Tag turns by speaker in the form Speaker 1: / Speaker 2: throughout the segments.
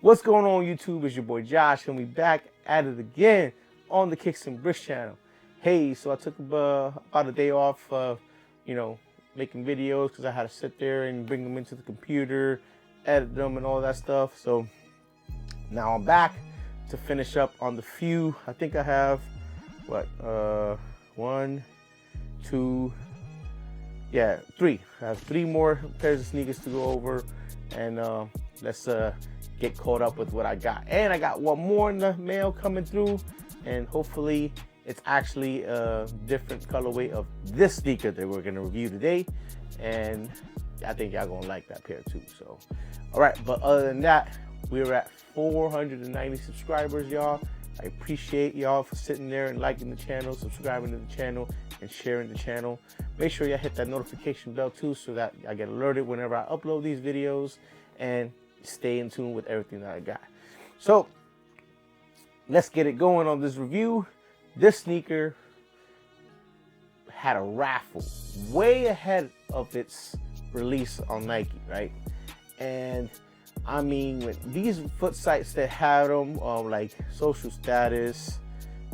Speaker 1: What's going on YouTube? It's your boy Josh and we back at it again on the Kicks and Bricks channel. Hey, so I took about a day off of, making videos because I had to sit there and bring them into the computer, edit them and all that stuff. So now I'm back to finish up on the few. I think I have, three. I have three more pairs of sneakers to go over, and let's get caught up with what I got. And I got one more in the mail coming through, and hopefully it's actually a different colorway of this sneaker that we're gonna review today, and I think y'all gonna like that pair too. So all right, but other than that, we're at 490 subscribers, y'all. I appreciate y'all for sitting there and liking the channel, subscribing to the channel, and sharing the channel. Make sure y'all hit that notification bell too so that I get alerted whenever I upload these videos, and stay in tune with everything that I got. So let's get it going on this review. This sneaker had a raffle way ahead of its release on Nike, right? And I mean, with these foot sites that had them, like Social Status,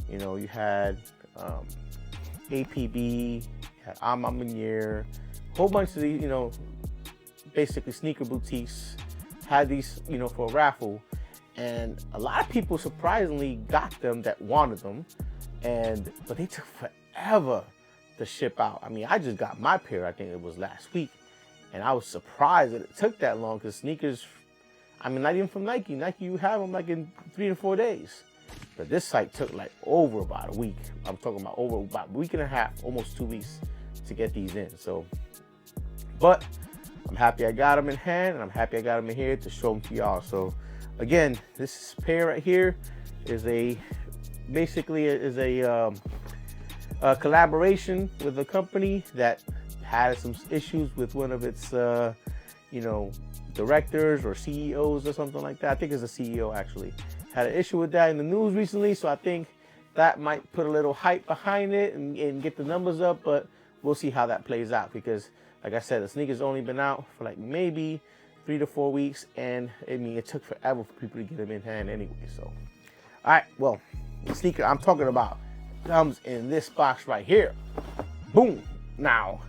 Speaker 1: you had APB, you had Maniere, a whole bunch of these, basically sneaker boutiques had these, for a raffle, and a lot of people surprisingly got them that wanted them, but they took forever to ship out. I mean, I just got my pair, I think it was last week, and I was surprised that it took that long, because sneakers, I mean, not even from Nike. Nike, you have them like in 3 to 4 days. But this site took like over about a week. I'm talking about over about a week and a half, almost 2 weeks to get these in. So, but I'm happy I got them in hand, and I'm happy I got them in here to show them to y'all. So again, this pair right here is basically a collaboration with a company that had some issues with one of its, directors or CEOs or something like that. I think it's a CEO actually. Had an issue with that in the news recently, so I think that might put a little hype behind it and get the numbers up, but we'll see how that plays out, because like I said, the sneaker's only been out for like maybe 3 to 4 weeks, and I mean, it took forever for people to get them in hand anyway. So all right, well, the sneaker I'm talking about comes in this box right here. Boom. Now,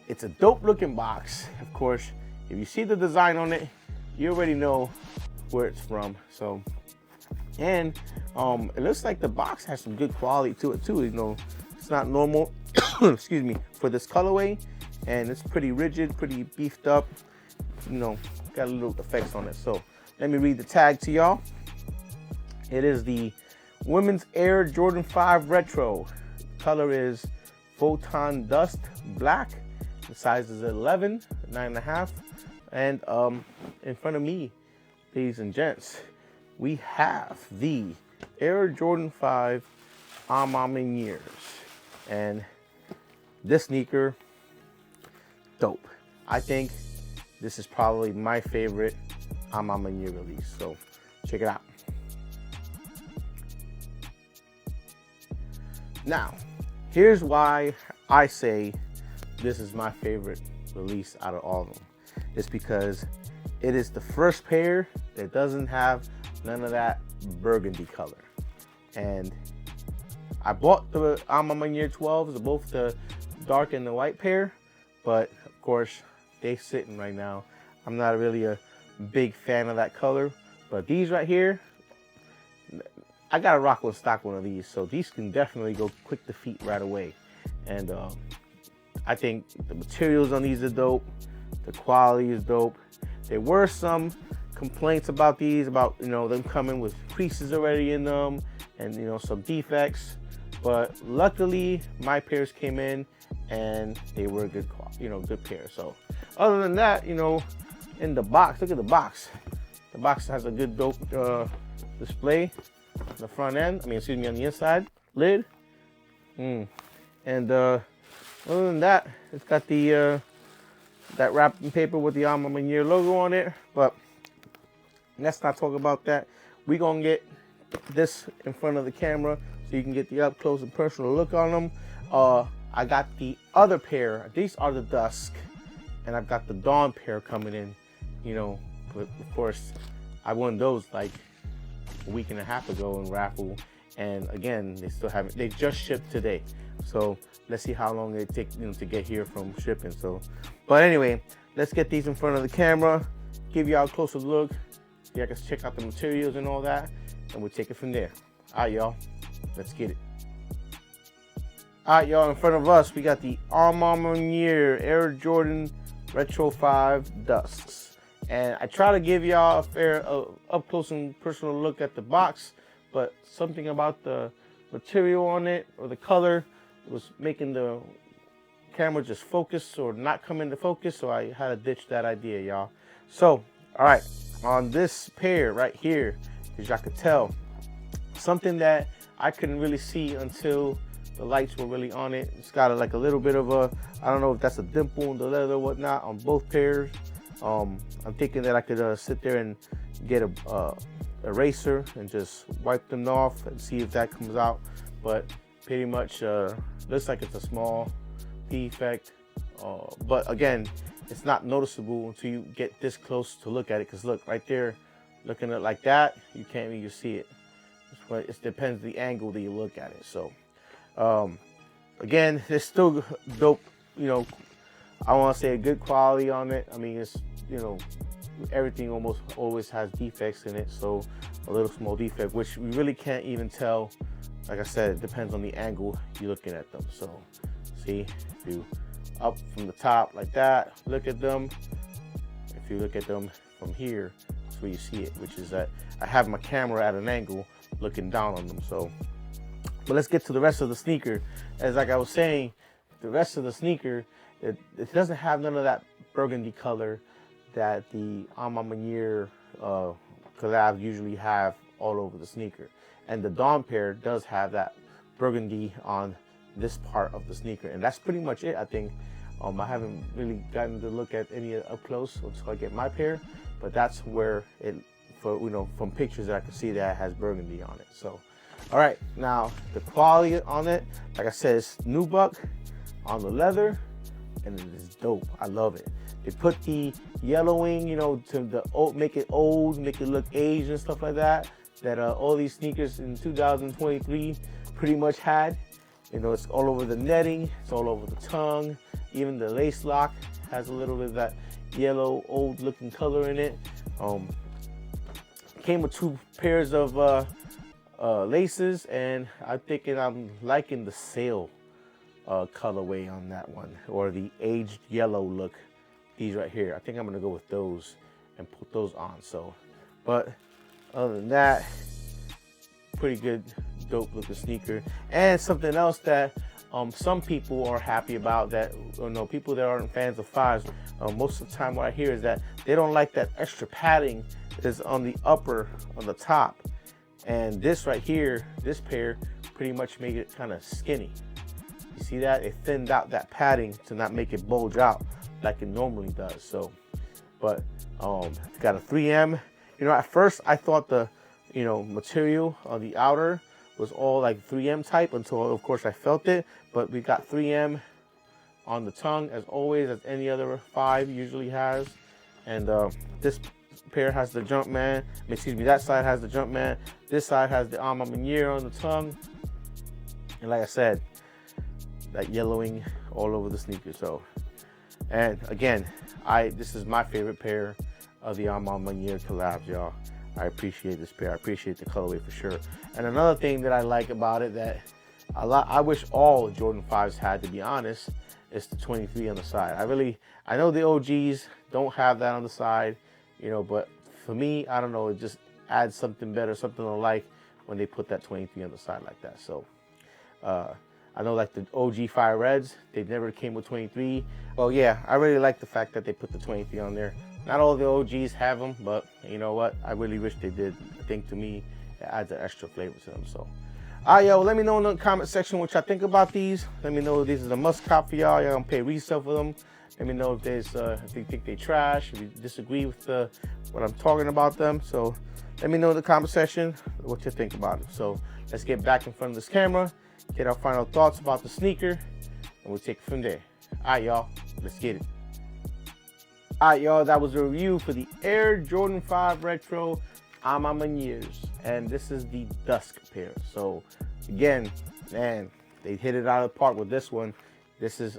Speaker 1: it's a dope looking box. Of course, if you see the design on it, you already know where it's from. So, and it looks like the box has some good quality to it too. It's not normal, excuse me, for this colorway, and it's pretty rigid, pretty beefed up. Got a little effects on it. So let me read the tag to y'all. It is the Women's Air Jordan 5 Retro. Color is Photon Dust Black. The size is 11, 9.5. And in front of me, ladies and gents, we have the Air Jordan 5 Maniere. And this sneaker, dope. I think this is probably my favorite Maniere release. So check it out. Now, here's why I say this is my favorite release out of all of them. It's because it is the first pair that doesn't have none of that burgundy color. And I bought the Maniere 12s, both the dark and the white pair, but of course they sitting right now. I'm not really a big fan of that color, but these right here, I gotta rock with stock one of these, so these can definitely go quick to feet right away. And I think the materials on these are dope. The quality is dope. There were some complaints about these, about them coming with creases already in them, and some defects. But luckily, my pairs came in, and they were good quality, good pair. So other than that, in the box, look at the box. The box has a good dope display on the front end. On the inside lid. And other than that, it's got the that wrapping paper with the Maniere logo on it. But let's not talk about that. We're gonna get this in front of the camera so you can get the up close and personal look on them. I got the other pair. These are the dusk, and I've got the dawn pair coming in. But of course, I won those like a week and a half ago in raffle, and again, they still haven't. They just shipped today, so let's see how long it takes to get here from shipping. So, but anyway, let's get these in front of the camera, give y'all a closer look. You guys can check out the materials and all that, and we'll take it from there. All right, y'all, let's get it. All right, y'all, in front of us, we got the Maniere Air Jordan Retro 5 Dusks. And I try to give y'all a fair up close and personal look at the box, but something about the material on it or the color was making the camera just focus or not come into focus, so I had to ditch that idea, y'all. So, all right, on this pair right here, as y'all could tell, something that I couldn't really see until the lights were really on it. It's got like a little bit of a, I don't know if that's a dimple in the leather or whatnot on both pairs. I'm thinking that I could sit there and get a eraser and just wipe them off and see if that comes out. But pretty much looks like it's a small defect. But again, it's not noticeable until you get this close to look at it. Because look, right there, looking at it like that, you can't even see it. But it depends the angle that you look at it. So again, it's still dope, you know. I want to say a good quality on it. I mean, it's, you know, everything almost always has defects in it, so a little small defect, which we really can't even tell. Like I said, it depends on the angle you're looking at them. So see, if you up from the top like that, look at them. If you look at them from here, that's where you see it, which is that I have my camera at an angle looking down on them. So, but let's get to the rest of the sneaker. As like I was saying, the rest of the sneaker, it doesn't have none of that burgundy color that the Maniere collabs usually have all over the sneaker. And the Dawn pair does have that burgundy on this part of the sneaker. And that's pretty much it, I think. I haven't really gotten to look at any up close until I get my pair, but that's where it, for, you know, from pictures that I can see that it has burgundy on it. So, all right, now the quality on it, like I said, it's nubuck on the leather, and it is dope. I love it. They put the yellowing, you know, to make it old, make it look aged and stuff like that. That all these sneakers in 2023 pretty much had. You know, it's all over the netting, it's all over the tongue. Even the lace lock has a little bit of that yellow, old-looking color in it. Came with 2 pairs of laces, and I'm thinking I'm liking the sail colorway on that one, or the aged yellow look. These right here, I think I'm gonna go with those and put those on. So, but other than that, pretty good, dope looking sneaker. And something else that some people are happy about, that, you know, people that aren't fans of 5s, most of the time what I hear is that they don't like that extra padding that's on the upper, on the top. And this right here, this pair, pretty much made it kind of skinny. You see that? It thinned out that padding to not make it bulge out like it normally does. So, but it's got a 3M. You know, at first I thought the, you know, material on the outer was all like 3M type until, of course, I felt it. But we got 3M on the tongue, as always, as any other 5 usually has. And this pair has the Jumpman. Excuse me, that side has the Jumpman. This side has the Maniere on the tongue. And like I said, that yellowing all over the sneaker. So, and again, this is my favorite pair of the Maniere collabs, y'all. I appreciate this pair. I appreciate the colorway for sure. And another thing that I like about it that I wish all Jordan 5s had, to be honest, is the 23 on the side. I know the OGs don't have that on the side, you know, but for me, I don't know, it just adds something better, something to like when they put that 23 on the side like that. So, I know like the OG Fire Reds, they never came with 23. Well, yeah, I really like the fact that they put the 23 on there. Not all the OGs have them, but you know what? I really wish they did. I think to me, it adds an extra flavor to them. So, all right, yo, let me know in the comment section what y'all think about these. Let me know if these is a must cop for y'all. Y'all gonna pay resale for them. Let me know if there's if you think they trash, if you disagree with what I'm talking about them. So let me know in the comment section what you think about it. So let's get back in front of this camera, get our final thoughts about the sneaker, and we'll take it from there. All right, y'all, let's get it. All right, y'all, that was a review for the Air Jordan 5 Retro AMM Manieres, and this is the Dusk pair. So again, man, they hit it out of the park with this one. This is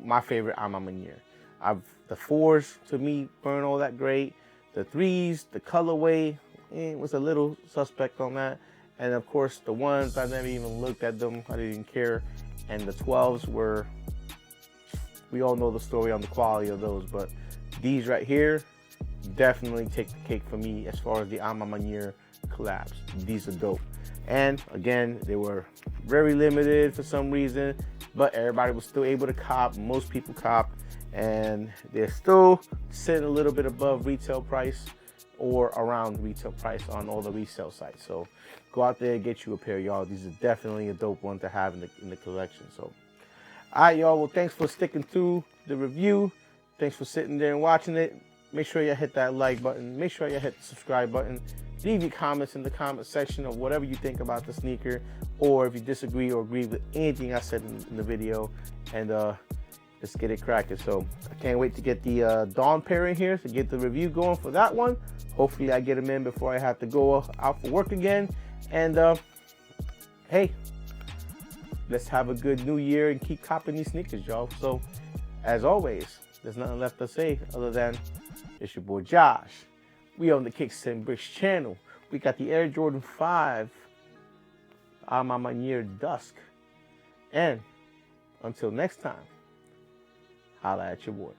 Speaker 1: my favorite AMM Maniere. The 4s to me weren't all that great. The 3s, the colorway, was a little suspect on that. And of course the 1s, I never even looked at them. I didn't even care. And the 12s were, we all know the story on the quality of those, but these right here definitely take the cake for me as far as the AMM Maniere collabs. These are dope. And again, they were very limited for some reason, but everybody was still able to cop. Most people cop, and they're still sitting a little bit above retail price or around retail price on all the resale sites. So go out there and get you a pair, y'all. These are definitely a dope one to have in the collection. So all right, y'all, well, thanks for sticking through the review. Thanks for sitting there and watching it. Make sure you hit that like button. Make sure you hit the subscribe button. Leave your comments in the comment section of whatever you think about the sneaker, or if you disagree or agree with anything I said in the video, and let's get it cracking. So I can't wait to get the Dawn pair in here to get the review going for that one. Hopefully I get them in before I have to go out for work again. And hey, let's have a good new year and keep copping these sneakers, y'all. So as always, there's nothing left to say other than it's your boy Josh. We on the Kicks and Bricks channel. We got the Air Jordan 5 AMM Maniere Dusk. And until next time, holla at your boy.